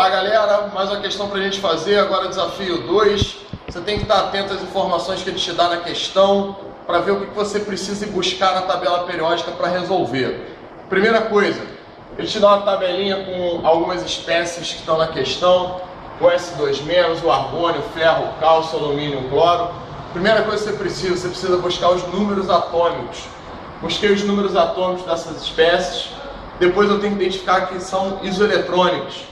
Olá galera, mais uma questão para a gente fazer, agora desafio 2. Você tem que estar atento às informações que ele te dá na questão para ver o que você precisa ir buscar na tabela periódica para resolver. Primeira coisa, ele te dá uma tabelinha com algumas espécies que estão na questão, o S2-, o argônio, o ferro, o cálcio, o alumínio, o cloro. Primeira coisa que você precisa buscar os números atômicos. Busquei os números atômicos dessas espécies, depois eu tenho que identificar que são isoeletrônicos.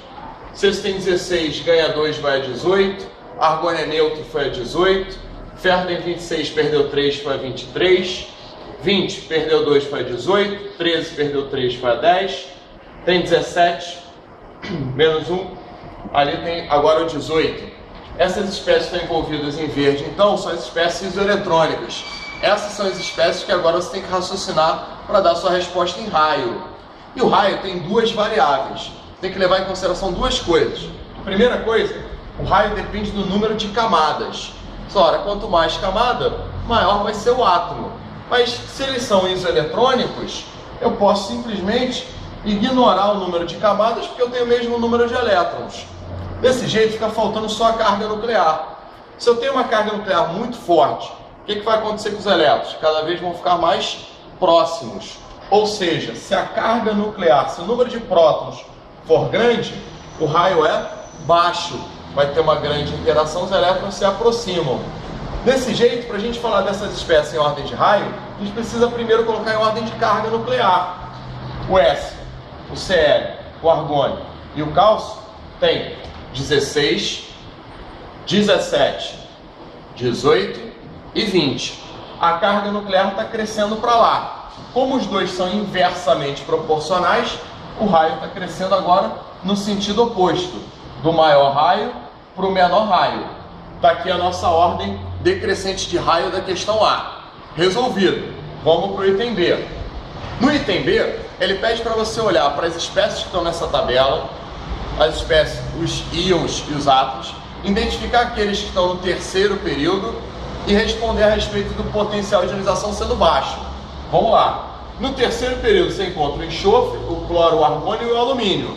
Se esse tem 16, ganha 2, vai a 18. Argônio é neutro, foi a 18. Ferro tem 26, perdeu 3, foi a 23. 20, perdeu 2, foi a 18. 13, perdeu 3, foi a 10. Tem 17, menos 1. Ali tem agora o 18. Essas espécies estão envolvidas em verde, então são as espécies isoeletrônicas. Essas são as espécies que agora você tem que raciocinar para dar sua resposta em raio. E o raio tem duas variáveis. Tem que levar em consideração duas coisas. Primeira coisa, o raio depende do número de camadas. Ora, quanto mais camada, maior vai ser o átomo. Mas se eles são isoeletrônicos, eu posso simplesmente ignorar o número de camadas porque eu tenho o mesmo número de elétrons. Desse jeito fica faltando só a carga nuclear. Se eu tenho uma carga nuclear muito forte, o que vai acontecer com os elétrons? Cada vez vão ficar mais próximos. Ou seja, se a carga nuclear, se o número de prótons for grande, o raio é baixo. Vai ter uma grande interação, os elétrons se aproximam. Desse jeito, para a gente falar dessas espécies em ordem de raio, a gente precisa primeiro colocar em ordem de carga nuclear. O S, o Cl, o argônio e o cálcio tem 16, 17, 18 e 20. A carga nuclear está crescendo para lá. Como os dois são inversamente proporcionais, o raio está crescendo agora no sentido oposto, do maior raio para o menor raio. Está aqui a nossa ordem decrescente de raio da questão A. Resolvido. Vamos para o item B. No item B, ele pede para você olhar para as espécies que estão nessa tabela, as espécies, os íons e os átomos, identificar aqueles que estão no terceiro período e responder a respeito do potencial de ionização sendo baixo. Vamos lá. No terceiro período você encontra o enxofre, o cloro, o argônio e o alumínio.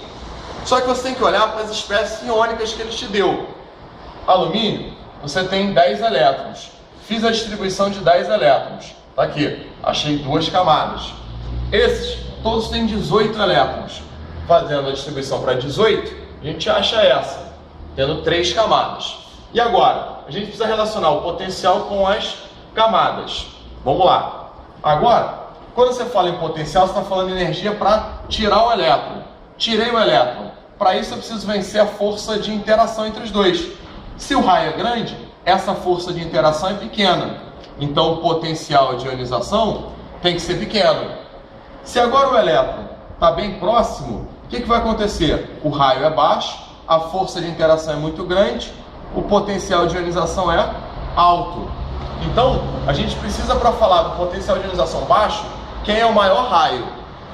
Só que você tem que olhar para as espécies iônicas que ele te deu. Alumínio, você tem 10 elétrons. Fiz a distribuição de 10 elétrons. Está aqui, achei duas camadas. Esses, todos têm 18 elétrons. Fazendo a distribuição para 18, a gente acha essa, tendo 3 camadas. E agora, a gente precisa relacionar o potencial com as camadas. Vamos lá. Agora, quando você fala em potencial, você está falando em energia para tirar o elétron. Tirei o elétron. Para isso eu preciso vencer a força de interação entre os dois. Se o raio é grande, essa força de interação é pequena. Então o potencial de ionização tem que ser pequeno. Se agora o elétron está bem próximo, o que vai acontecer? O raio é baixo, a força de interação é muito grande, o potencial de ionização é alto. Então, a gente precisa, para falar do potencial de ionização baixo, quem é o maior raio.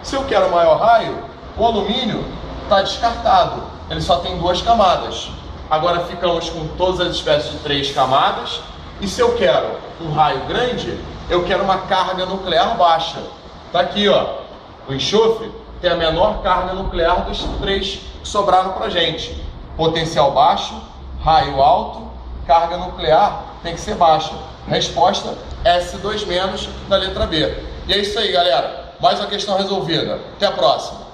Se eu quero o maior raio, o alumínio está descartado, ele só tem 2 camadas. Agora ficamos com todas as espécies de 3 camadas. E se eu quero um raio grande, eu quero uma carga nuclear baixa. Está aqui, ó, o enxofre tem a menor carga nuclear dos 3 que sobraram para a gente. Potencial baixo, raio alto, carga nuclear tem que ser baixa. Resposta S2- da letra B. E é isso aí, galera. Mais uma questão resolvida. Até a próxima.